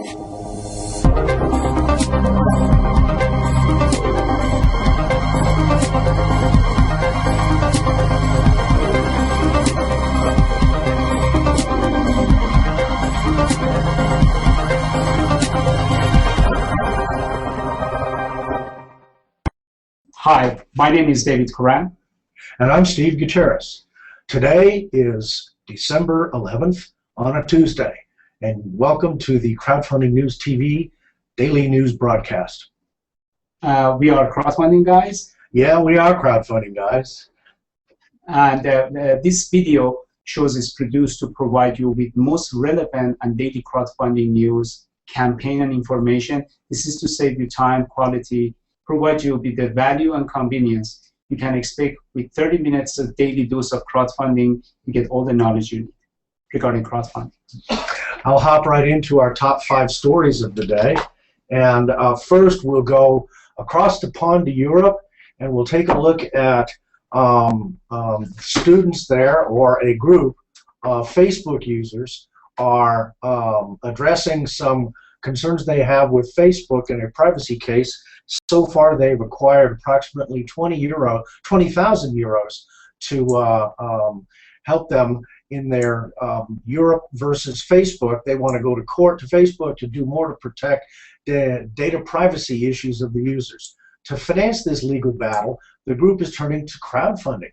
Hi, my name is David Coran. And I'm Steve Gutierrez. Today is December 11th on a Tuesday, and welcome to the Crowdfunding News TV daily news broadcast. We are crowdfunding guys. Yeah, we are crowdfunding guys. And this video shows is produced to provide you with most relevant and daily crowdfunding news, campaign and information. This is to save you time, quality, provide you with the value and convenience you can expect. With 30 minutes of daily dose of crowdfunding, you get all the knowledge you need regarding crowdfunding. I'll hop right into our top 5 stories of the day. And first we'll go across the pond to Europe, and we'll take a look at students there, or a group of Facebook users are addressing some concerns they have with Facebook in a privacy case. So far, they've acquired approximately 20,000 euros to help them in their Europe versus Facebook. They want to go to court to Facebook to do more to protect the data privacy issues of the users. To finance this legal battle, the group is turning to crowdfunding.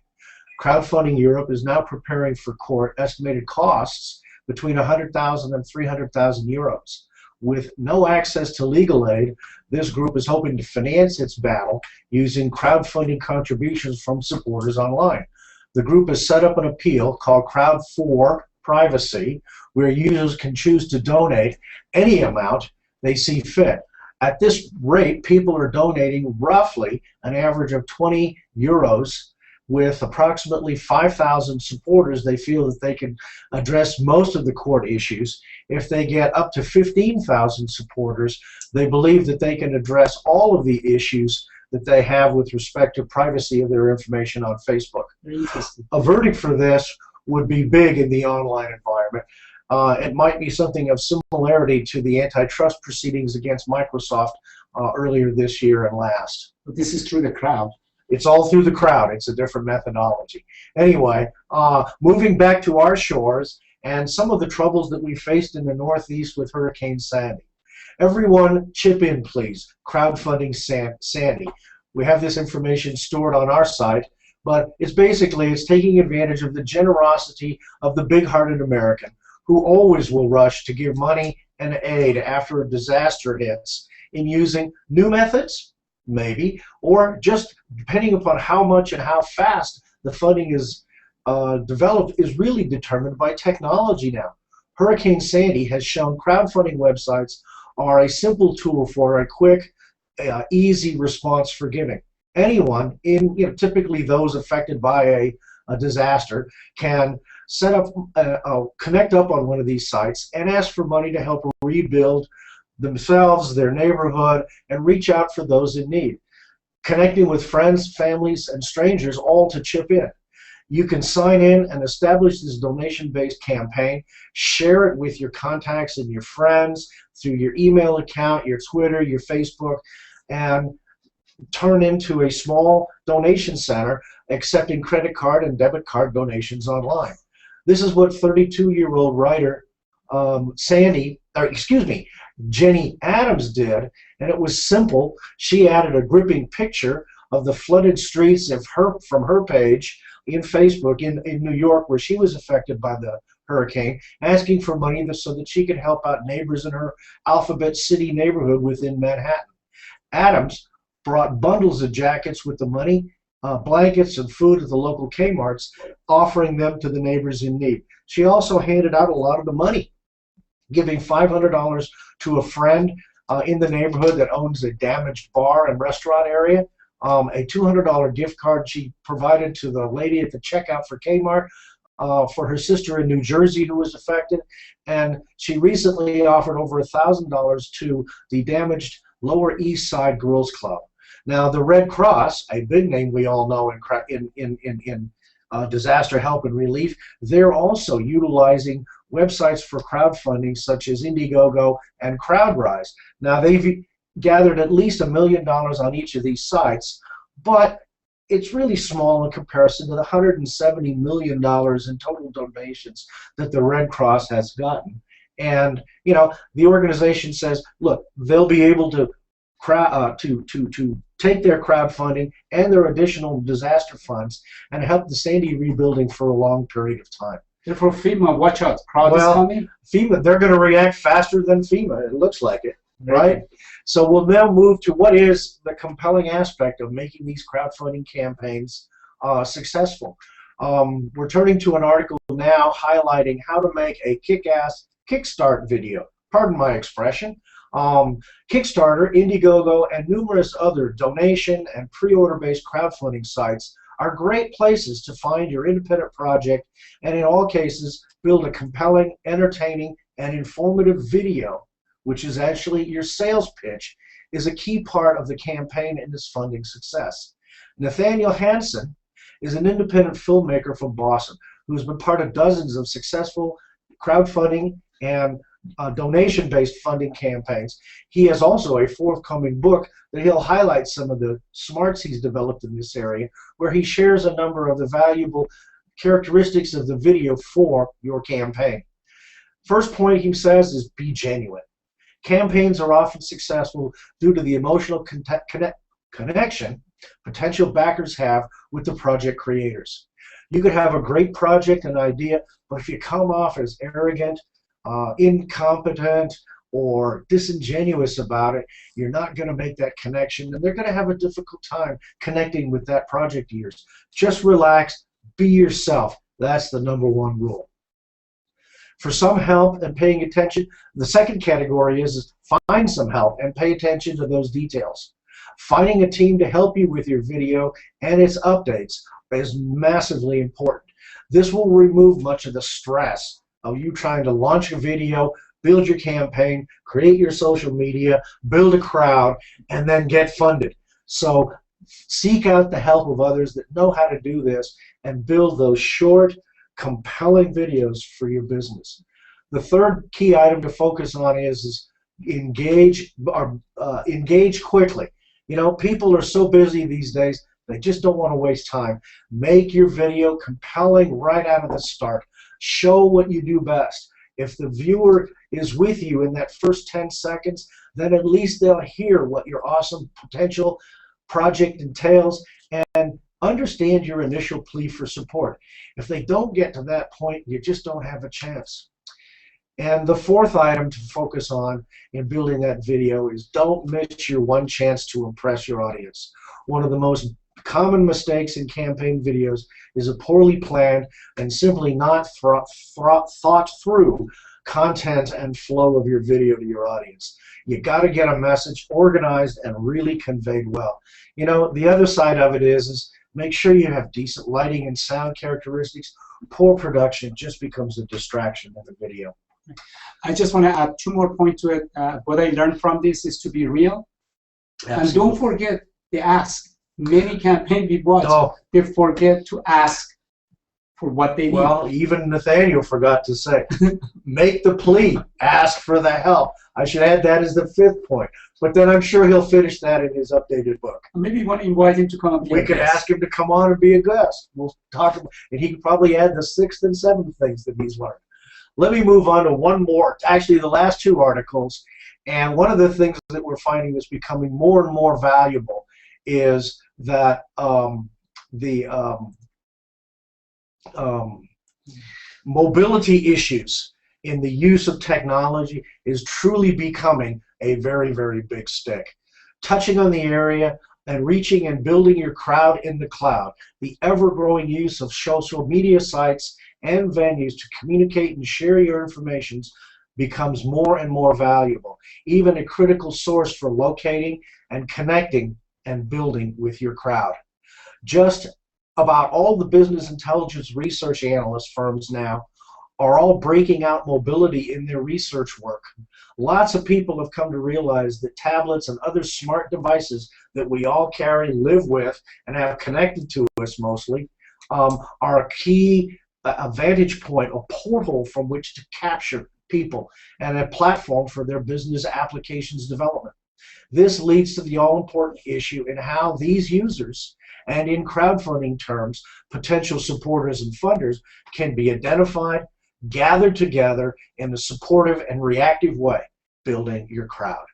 Crowdfunding Europe is now preparing for court estimated costs between 100,000 and 300,000 euros. With no access to legal aid, this group is hoping to finance its battle using crowdfunding contributions from supporters online. The group has set up an appeal called Crowd for Privacy, where users can choose to donate any amount they see fit. At this rate, people are donating roughly an average of 20 euros. With approximately 5,000 supporters, they feel that they can address most of the court issues. If they get up to 15,000 supporters, they believe that they can address all of the issues that they have with respect to privacy of their information on Facebook. A verdict for this would be big in the online environment. It might be something of similarity to the antitrust proceedings against Microsoft earlier this year and last. But this is through the crowd. It's all through the crowd. It's a different methodology. Anyway, moving back to our shores and some of the troubles that we faced in the Northeast with Hurricane Sandy. Everyone chip in, please. Crowdfunding Sandy. We have this information stored on our site, but it's taking advantage of the generosity of the big-hearted American, who always will rush to give money and aid after a disaster hits, in using new methods, maybe, or just depending upon how much and how fast the funding is developed is really determined by technology now. Hurricane Sandy has shown crowdfunding websites are a simple tool for a quick, easy response for giving. Anyone, typically those affected by a disaster, can set up, connect up on one of these sites and ask for money to help rebuild themselves, their neighborhood, and reach out for those in need. Connecting with friends, families, and strangers, all to chip in. You can sign in and establish this donation-based campaign, share it with your contacts and your friends through your email account, your Twitter, your Facebook, and turn into a small donation center accepting credit card and debit card donations online. This is what 32-year-old writer Jenny Adams did, and it was simple. She added a gripping picture of the flooded streets from her page in Facebook in New York, where she was affected by the hurricane, asking for money so that she could help out neighbors in her Alphabet City neighborhood within Manhattan. Adams brought bundles of jackets with the money, blankets, and food at the local Kmarts, offering them to the neighbors in need. She also handed out a lot of the money, giving $500 to a friend in the neighborhood that owns a damaged bar and restaurant area, a $200 gift card she provided to the lady at the checkout for Kmart for her sister in New Jersey who was affected, and she recently offered over $1,000 to the damaged Lower East Side Girls Club. Now, the Red Cross, a big name we all know in disaster help and relief, they're also utilizing websites for crowdfunding such as Indiegogo and CrowdRise. Now, they've gathered at least $1 million on each of these sites, but it's really small in comparison to the $170 million in total donations that the Red Cross has gotten. And the organization says, look, they'll be able to take their crowdfunding and their additional disaster funds and help the Sandy rebuilding for a long period of time. Therefore, FEMA, watch out, crowd is coming. FEMA, they're going to react faster than FEMA. It looks like it, right? So we'll now move to what is the compelling aspect of making these crowdfunding campaigns successful. We're turning to an article now highlighting how to make a kick-ass Kickstart video. Pardon my expression. Kickstarter, Indiegogo, and numerous other donation and pre-order-based crowdfunding sites are great places to find your independent project, and in all cases build a compelling, entertaining, and informative video, which is actually your sales pitch, is a key part of the campaign and its funding success. Nathaniel Hansen is an independent filmmaker from Boston who has been part of dozens of successful crowdfunding and donation-based funding campaigns. He has also a forthcoming book that he'll highlight some of the smarts he's developed in this area, where he shares a number of the valuable characteristics of the video for your campaign. First point he says is be genuine. Campaigns are often successful due to the emotional connection potential backers have with the project creators. You could have a great project and idea, but if you come off as arrogant, incompetent, or disingenuous about it, you're not going to make that connection, and they're going to have a difficult time connecting with that project of yours. Just relax, be yourself. That's the #1 rule. For some help and paying attention, the second category is find some help and pay attention to those details. Finding a team to help you with your video and its updates is massively important. This will remove much of the stress of you trying to launch a video, build your campaign, create your social media, build a crowd, and then get funded. So seek out the help of others that know how to do this and build those short, compelling videos for your business. The third key item to focus on is engage quickly. People are so busy these days, they just don't want to waste time. Make your video compelling right out of the start. Show what you do best. If the viewer is with you in that first 10 seconds, then at least they'll hear what your awesome potential project entails and understand your initial plea for support. If they don't get to that point, you just don't have a chance. And the fourth item to focus on in building that video is don't miss your one chance to impress your audience. One of the most common mistakes in campaign videos is a poorly planned and simply not thought through content and flow of your video to your audience. You got to get a message organized and really conveyed well. The other side of it is make sure you have decent lighting and sound characteristics. Poor production just becomes a distraction in the video. I just want to add 2 more points to it. What I learned from this is to be real. Absolutely. And don't forget the ask. Many campaign we watch, they forget to ask for what they need. Well, even Nathaniel forgot to say, make the plea, ask for the help. I should add that as the 5th point. But then I'm sure he'll finish that in his updated book. Maybe you want to invite him to come and be a guest. We could ask him to come on and be a guest. We'll talk about, and he could probably add the 6th and 7th things that he's learned. Let me move on to one more, actually the last 2 articles. And one of the things that we're finding is becoming more and more valuable is that mobility issues in the use of technology is truly becoming a very, very big stick. Touching on the area and reaching and building your crowd in the cloud, the ever-growing use of social media sites and venues to communicate and share your information becomes more and more valuable, even a critical source for locating and connecting and building with your crowd. Just about all the business intelligence research analyst firms now are all breaking out mobility in their research work. Lots of people have come to realize that tablets and other smart devices that we all carry, live with, and have connected to us mostly are a key a vantage point, a portal from which to capture people, and a platform for their business applications development. This leads to the all-important issue in how these users, and in crowdfunding terms, potential supporters and funders, can be identified, gathered together in a supportive and reactive way, building your crowd.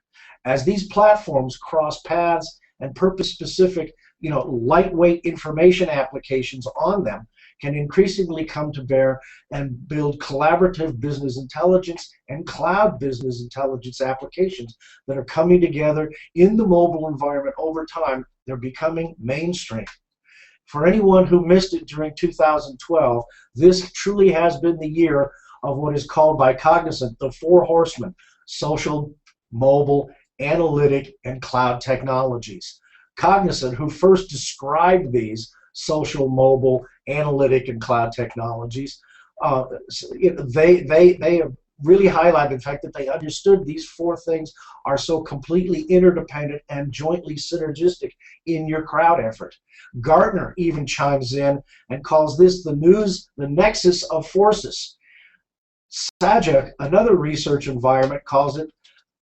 As these platforms cross paths and purpose-specific, lightweight information applications on them can increasingly come to bear and build collaborative business intelligence and cloud business intelligence applications that are coming together in the mobile environment over time. They're becoming mainstream. For anyone who missed it during 2012, this truly has been the year of what is called by Cognizant the four horsemen: social, mobile, analytic, and cloud technologies. Cognizant, who first described these social, mobile, analytic, and cloud technologies, they have really highlighted the fact that they understood these four things are so completely interdependent and jointly synergistic in your crowd effort. Gartner even chimes in and calls this the nexus of forces. Sajak, another research environment, calls it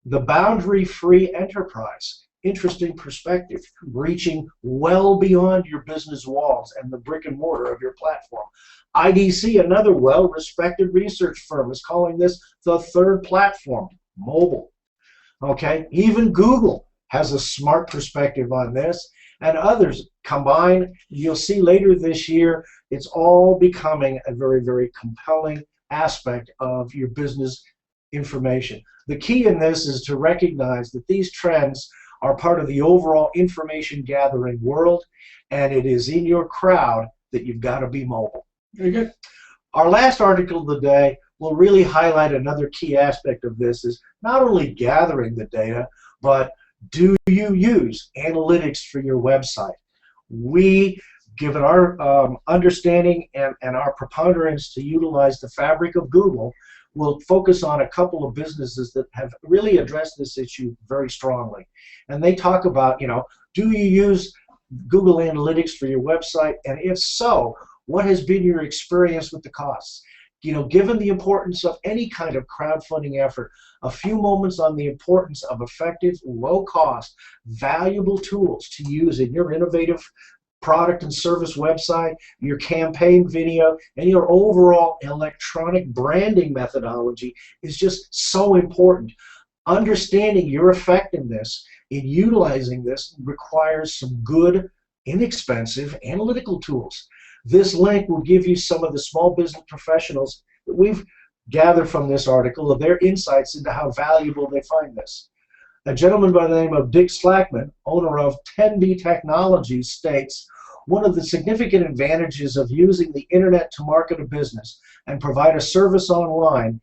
the boundary-free enterprise. Interesting perspective, reaching well beyond your business walls and the brick and mortar of your platform. IDC, another well-respected research firm, is calling this the third platform, mobile. Okay, even Google has a smart perspective on this, and others combine. You'll see later this year, it's all becoming a very, very compelling aspect of your business information. The key in this is to recognize that these trends are part of the overall information gathering world, and it is in your crowd that you've got to be mobile. Very good. Our last article of the day will really highlight another key aspect of this, is not only gathering the data, but do you use analytics for your website? We, given our understanding and our preponderance to utilize the fabric of Google, will focus on a couple of businesses that have really addressed this issue very strongly. And they talk about, do you use Google Analytics for your website? And if so, what has been your experience with the costs? Given the importance of any kind of crowdfunding effort, a few moments on the importance of effective, low-cost, valuable tools to use in your innovative product and service website, your campaign video, and your overall electronic branding methodology is just so important. Understanding your effectiveness in utilizing this requires some good, inexpensive analytical tools. This link will give you some of the small business professionals that we've gathered from this article of their insights into how valuable they find this. A gentleman by the name of Dick Slackman, owner of 10B Technologies, states, one of the significant advantages of using the internet to market a business and provide a service online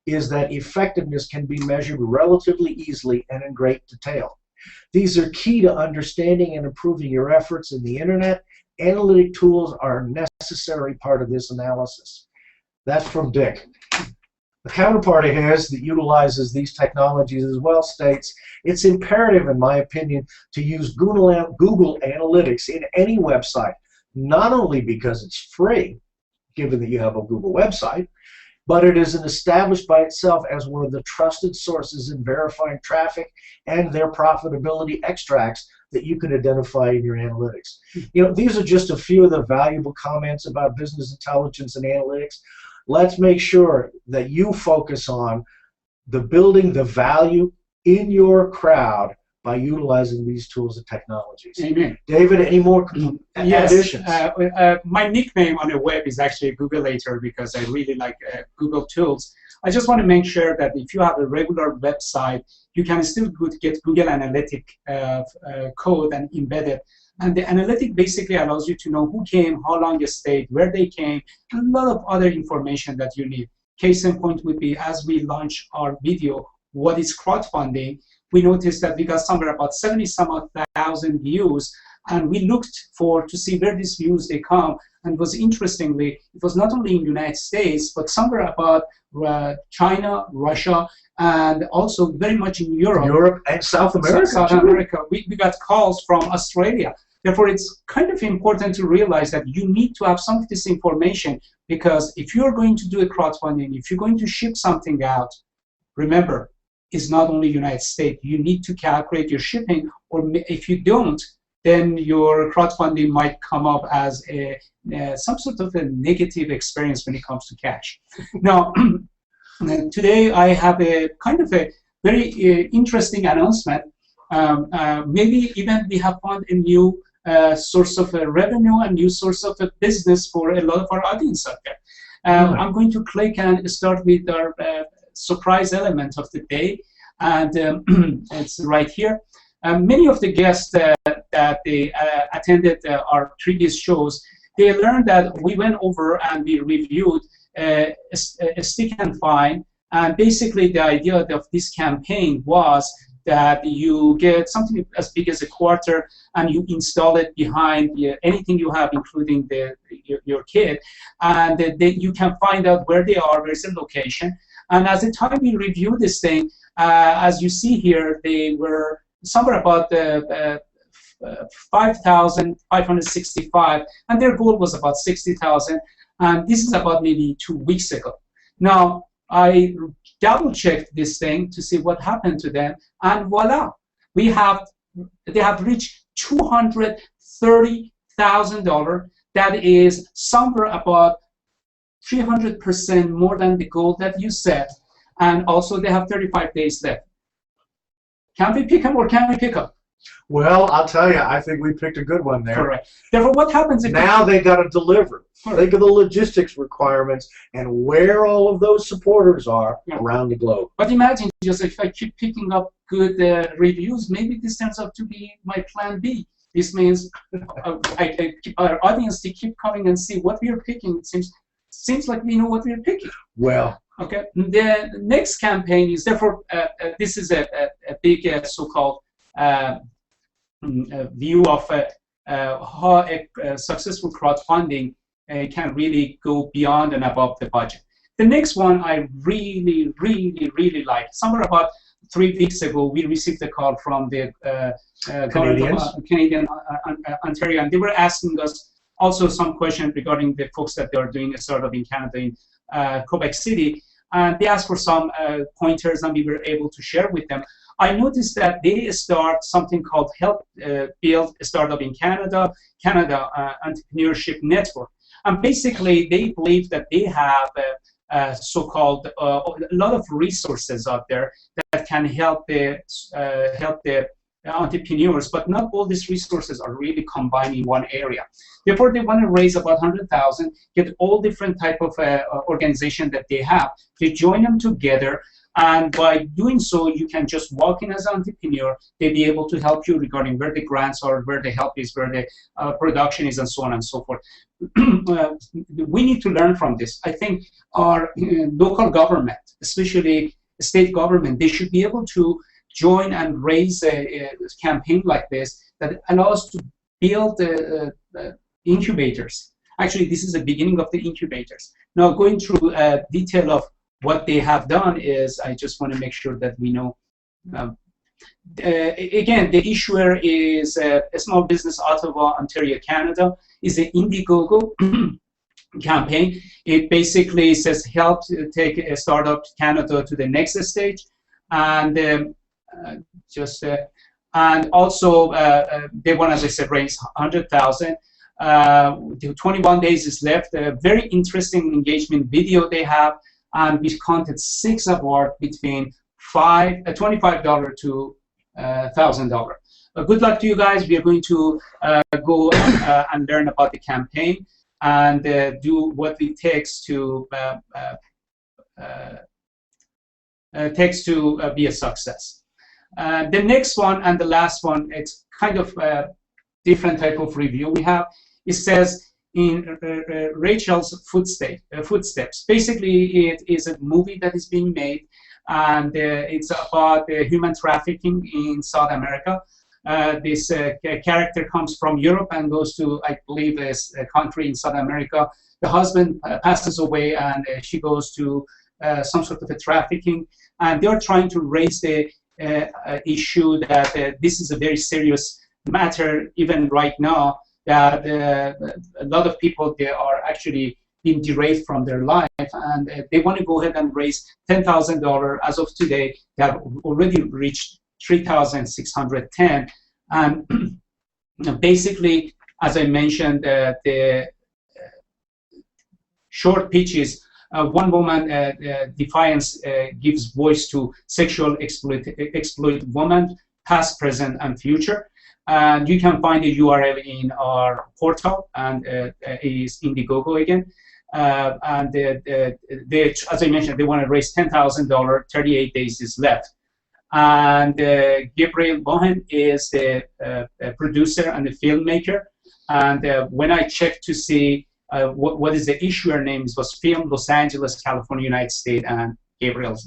is that effectiveness can be measured relatively easily and in great detail. These are key to understanding and improving your efforts in the internet. Analytic tools are a necessary part of this analysis. That's from Dick. The counterpart of his that utilizes these technologies as well states, it's imperative, in my opinion, to use Google Analytics in any website, not only because it's free, given that you have a Google website, but it is established by itself as one of the trusted sources in verifying traffic and their profitability extracts that you can identify in your analytics. These are just a few of the valuable comments about business intelligence and analytics. Let's make sure that you focus on building the value in your crowd by utilizing these tools and technologies. Amen. David, any more additions? My nickname on the web is actually Googleator because I really like Google tools. I just want to make sure that if you have a regular website, you can still get Google Analytic code and embed it. And the analytic basically allows you to know who came, how long they stayed, where they came, and a lot of other information that you need. Case in point would be, as we launch our video, what is crowdfunding, we noticed that we got somewhere about 70-some-odd-thousand views, and we looked to see where these views they come, and interestingly, it was not only in the United States, but somewhere about China, Russia, and also very much in Europe. Europe and South America. South America. We got calls from Australia. Therefore, it's kind of important to realize that you need to have some of this information, because if you're going to do a crowdfunding, if you're going to ship something out, remember, it's not only United States. You need to calculate your shipping, or if you don't, then your crowdfunding might come up as some sort of a negative experience when it comes to cash. Now, today I have a kind of a very interesting announcement. Maybe even we have found a new source of revenue, a new source of business for a lot of our audience out there. I'm going to click and start with our surprise element of the day, and it's right here. Many of the guests that they attended our previous shows, they learned that we went over and we reviewed a stick and find, and basically the idea of this campaign was that you get something as big as a quarter and you install it behind anything you have, including your kid, and then you can find out where they are, where's the location. And as the time we review this thing, as you see here, they were somewhere about 5,565, and their goal was about 60,000, and this is about maybe 2 weeks ago. Now, I double-checked this thing to see what happened to them, and voila, they have reached $230,000. That is somewhere about 300% more than the goal that you set, and also they have 35 days left. Can we pick them or can we pick up? Well, I'll tell you, I think we picked a good one there. Correct. Therefore, what happens if now they got to deliver? Think of the logistics requirements and where all of those supporters are around the globe. But imagine just if I keep picking up good reviews, maybe this turns out to be my plan B. This means our audience to keep coming and see what we are picking. It seems like we know what we are picking. Well. Okay. The next campaign is therefore this is a big so-called view of how a successful crowdfunding can really go beyond and above the budget. The next one I really like. Somewhere about 3 weeks ago, we received a call from the Canadian Ontario, and they were asking us also some questions regarding the folks that they are doing a startup in Canada in Quebec City, and they asked for some pointers, and we were able to share with them. I noticed that they start something called Help Build a Startup in Canada Entrepreneurship Network, and basically they believe that they have so-called a lot of resources out there that can help the entrepreneurs, but not all these resources are really combined in one area. Therefore, they want to raise about 100,000, get all different type of organization that they have, they join them together, and by doing so, you can just walk in as an entrepreneur. They'll be able to help you regarding where the grants are, where the help is, where the production is, and so on and so forth. We need to learn from this. I think our local government, especially state government, they should be able to join and raise a campaign like this that allows us to build incubators. Actually, this is the beginning of the incubators. Now, going through detail of what they have done is, I just want to make sure that we know. Again, the issuer is a small business, Ottawa, Ontario, Canada. Is the Indiegogo campaign. It basically says help take a startup Canada to the next stage, and and also they want, as I said, raise 100,000. 21 days is left. A very interesting engagement video they have, and we counted 6 awards between $25 to $1,000. Good luck to you guys. We are going to go and learn about the campaign and do what it takes to be a success. The next one and the last one, it's kind of a different type of review we have. It says in Rachel's footsteps. Basically, it is a movie that is being made, and it's about human trafficking in South America. This character comes from Europe and goes to, I believe, a country in South America. The husband passes away, and she goes to some sort of a trafficking, and they're trying to raise the issue that this is a very serious matter even right now that a lot of people, they are actually being derailed from their life, and they want to go ahead and raise $10,000. As of today, they have already reached 3,610. And basically, as I mentioned, the short pitches. One woman, Defiance, gives voice to sexual exploited women, past, present, and future. And you can find the URL in our portal, and it is Indiegogo again. And as I mentioned, they want to raise $10,000. 38 days is left. And Gabriel Bohen is the producer and the filmmaker. And when I checked to see what is the issuer name, it was Film Los Angeles, California, United States, and Gabriela's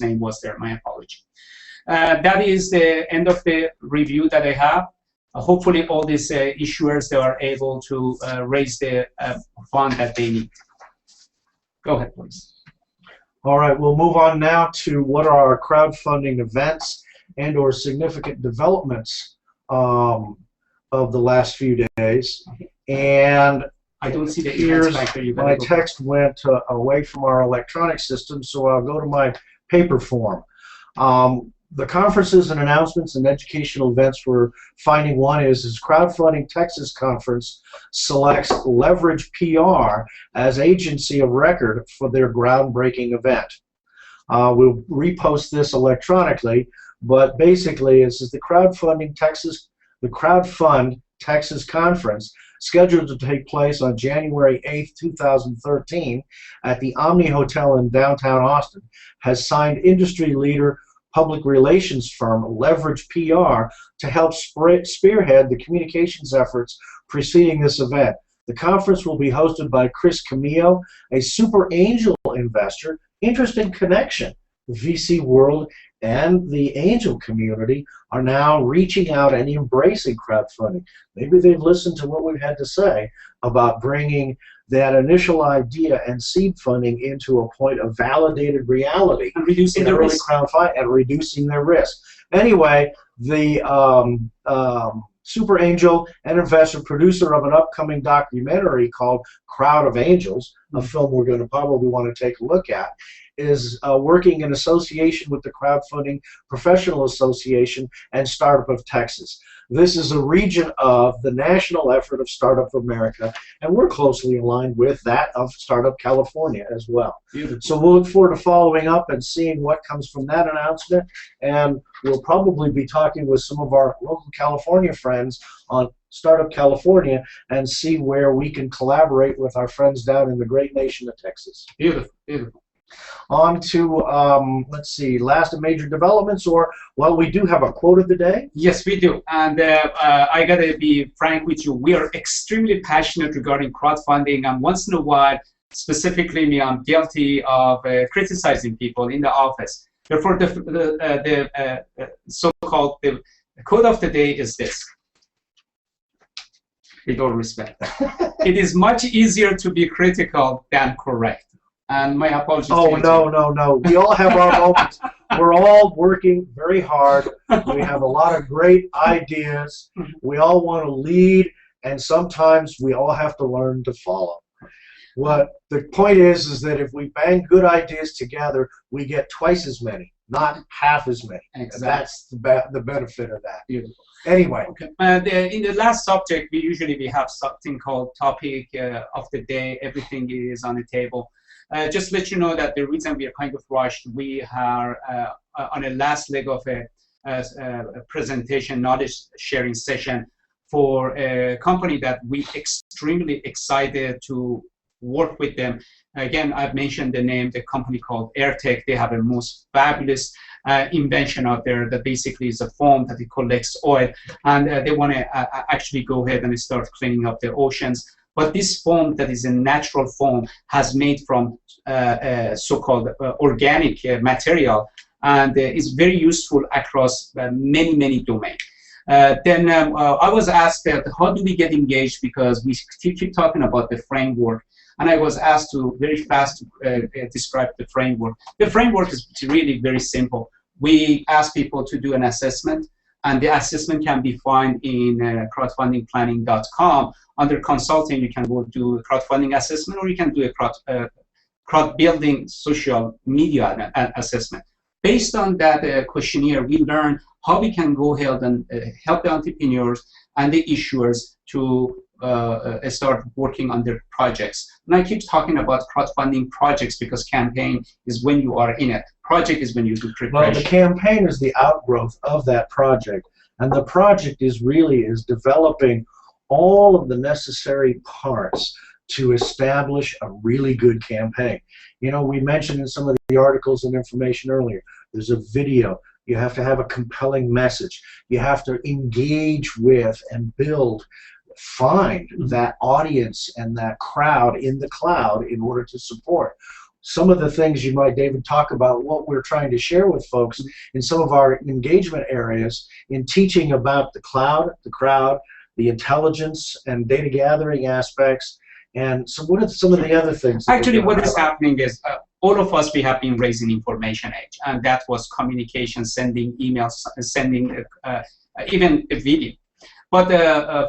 name was there. My apology. That is the end of the review that I have. Hopefully, all these issuers, they are able to raise the fund that they need. Go ahead, please. All right, we'll move on now to what are our crowdfunding events and/or significant developments of the last few days. And I don't see the here's back there. my text went away from our electronic system, so I'll go to my paper form. The conferences and announcements and educational events we're finding one is Crowdfunding Texas Conference selects Leverage PR as agency of record for their groundbreaking event. We'll repost this electronically, but basically this is the Crowdfund Texas Conference, scheduled to take place on January 8th, 2013 at the Omni Hotel in downtown Austin, has signed industry leader public relations firm Leverage PR to help spearhead the communications efforts preceding this event. The conference will be hosted by Chris Camillo, a super angel investor. Interesting connection. The VC world and the angel community are now reaching out and embracing crowdfunding. Maybe they've listened to what we've had to say about bringing that initial idea and seed funding into a point of validated reality and reducing in early crowdfunding and reducing their risk. Anyway, the super angel and investor producer of an upcoming documentary called Crowd of Angels, a film we're going to probably want to take a look at, is working in association with the Crowdfunding Professional Association and Startup of Texas. This is a region of the national effort of Startup America, and we're closely aligned with that of Startup California as well. Beautiful. So we'll look forward to following up and seeing what comes from that announcement, and we'll probably be talking with some of our local California friends on Startup California and see where we can collaborate with our friends down in the great nation of Texas. Beautiful, beautiful. On to, let's see, last and major developments, or, well, we do have a quote of the day. Yes, we do. And I got to be frank with you. We are extremely passionate regarding crowdfunding, and once in a while, specifically me, I'm guilty of criticizing people in the office. Therefore, the so-called the quote of the day is this. With all respect. It is much easier to be critical than correct. And my apologies. Oh, no. We all have our moments. We're all working very hard. We have a lot of great ideas. We all want to lead, and sometimes we all have to learn to follow. What the point is that if we bang good ideas together, we get twice as many, not half as many. Exactly. That's the benefit of that. Beautiful. Anyway. Okay. In the last subject, we have something called topic of the day. Everything is on the table. Just let you know that the reason we are kind of rushed, we are on a last leg of a presentation, knowledge sharing session for a company that we extremely excited to work with them. Again, I've mentioned the name, the company called AirTech. They have a most fabulous invention out there that basically is a foam that it collects oil, and they want to actually go ahead and start cleaning up the oceans. But this foam that is a natural foam has made from so-called organic material, and is very useful across many domains. Then I was asked how do we get engaged, because we keep talking about the framework, and I was asked to very fast describe the framework. The framework is really very simple. We ask people to do an assessment, And the assessment can be found in crowdfundingplanning.com. Under consulting, you can go do a crowdfunding assessment, or you can do a crowd building social media assessment. Based on that questionnaire, we learn how we can go ahead and help the entrepreneurs and the issuers to start working on their projects. And I keep talking about crowdfunding projects because campaign is when you are in it. Project is when you do preparation. Well, the campaign is the outgrowth of that project, and the project is developing all of the necessary parts to establish a really good campaign. You know, we mentioned in some of the articles and information earlier, there's a video. You have to have a compelling message. You have to engage with and find that audience and that crowd in the cloud in order to support. Some of the things you might, David, talk about what we're trying to share with folks in some of our engagement areas in teaching about the cloud, the crowd, the intelligence and data gathering aspects. And so what are some of the other things? Actually, what is happening is all of us, we have been raised in information age, and that was communication, sending emails, sending even a video. But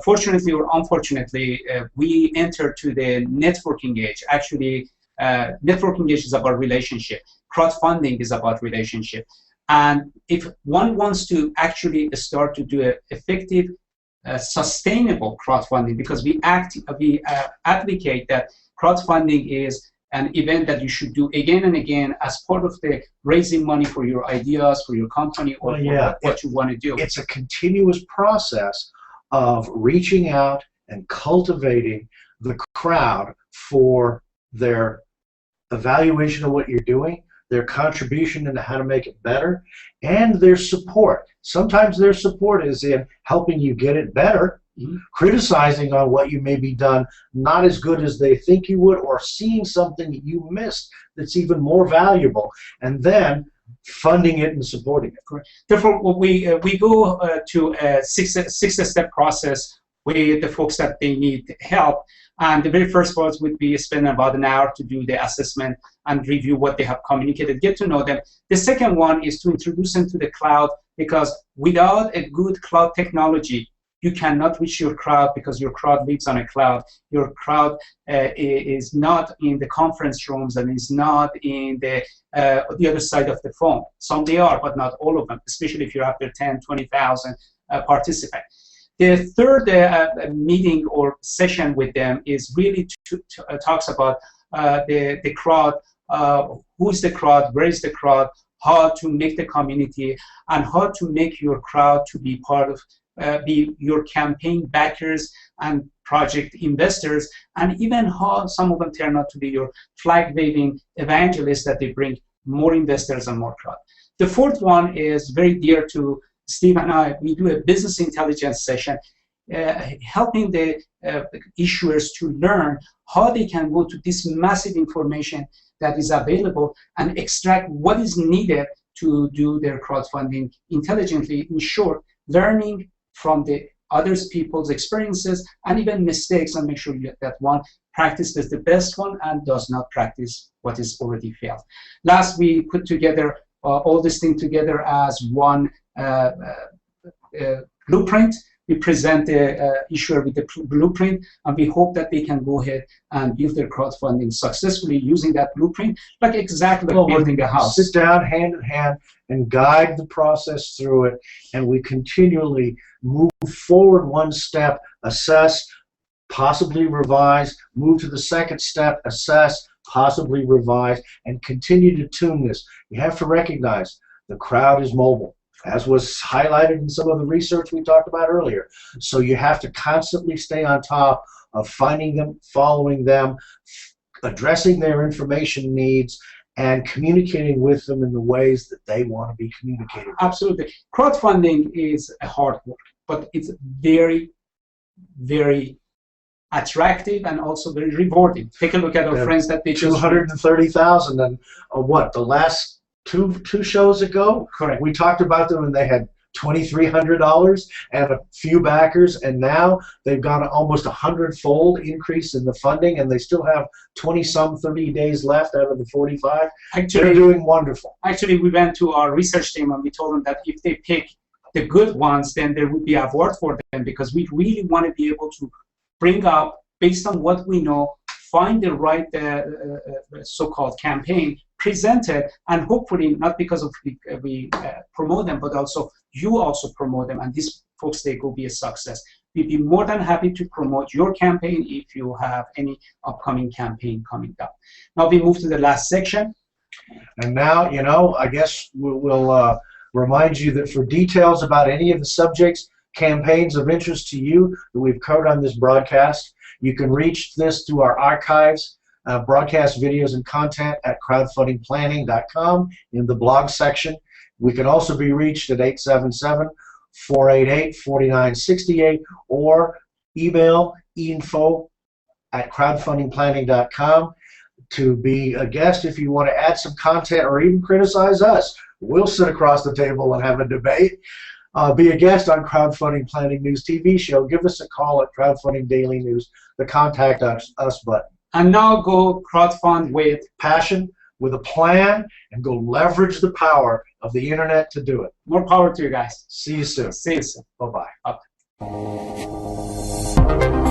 fortunately or unfortunately, we enter to the networking age. Actually, networking age is about relationship. Crowdfunding is about relationship. And if one wants to actually start to do an effective, sustainable crowdfunding, because we advocate that crowdfunding is an event that you should do again and again as part of the raising money for your ideas, for your company, or what you want to do. It's a continuous process of reaching out and cultivating the crowd for their evaluation of what you're doing, their contribution into how to make it better, and their support. Sometimes their support is in helping you get it better, criticizing on what you may be done not as good as they think you would, or seeing something that you missed that's even more valuable, and then funding it and supporting it. Correct. Therefore, we go to a six-step process with the folks that they need help. And the very first part would be spend about an hour to do the assessment and review what they have communicated, get to know them. The second one is to introduce them to the cloud, because without a good cloud technology, you cannot reach your crowd, because your crowd lives on a cloud. Your crowd is not in the conference rooms and is not in the other side of the phone. Some they are, but not all of them, especially if you're after 10, 20,000 participants. The third meeting or session with them is really talks about the crowd, who's the crowd, where is the crowd, how to make the community, and how to make your crowd to be part of, be your campaign backers and project investors, and even how some of them turn out to be your flag-waving evangelists that they bring more investors and more crowd. The fourth one is very dear to Steve and I. We do a business intelligence session, helping the issuers to learn how they can go to this massive information that is available and extract what is needed to do their crowdfunding intelligently. In short, learning from the others people's experiences and even mistakes, and make sure that one practices the best one and does not practice what is already failed. Last, we put together all this thing together as one blueprint. We present the issuer with the blueprint, and we hope that they can go ahead and build their crowdfunding successfully using that blueprint, like exactly like building a house. Sit down hand in hand and guide the process through it, and we continually move forward one step, assess, possibly revise, move to the second step, assess, possibly revise, and continue to tune this. You have to recognize the crowd is mobile, as was highlighted in some of the research we talked about earlier. So you have to constantly stay on top of finding them, following them, addressing their information needs, and communicating with them in the ways that they want to be communicated with. Absolutely. Crowdfunding is a hard work, but it's very, very attractive and also very rewarding. Take a look at our friends that they just 230,000, and what, the last two shows ago? Correct. We talked about them, and they had $2,300 and a few backers, and now they've got almost 100-fold increase in the funding, and they still have 30 days left out of the 45. Actually, they're doing wonderful. Actually, we went to our research team and we told them that if they pick the good ones, then there would be an award for them, because we really want to be able to bring up, based on what we know, find the right so-called campaign, present it, and hopefully, not because of we promote them, but also you also promote them, and these folks, they will be a success. We'd be more than happy to promote your campaign if you have any upcoming campaign coming up. Now we move to the last section. And now, you know, I guess we'll remind you that for details about any of the subjects, campaigns of interest to you that we've covered on this broadcast, you can reach this through our archives, broadcast videos and content at crowdfundingplanning.com in the blog section. We can also be reached at 877-488-4968 or email info@crowdfundingplanning.com to be a guest if you want to add some content or even criticize us. We'll sit across the table and have a debate. Be a guest on Crowdfunding Planning News TV show. Give us a call at Crowdfunding Daily News, the Contact Us button. And now go crowdfund with passion, with a plan, and go leverage the power of the internet to do it. More power to you guys. See you soon. See you soon. Bye-bye. Bye.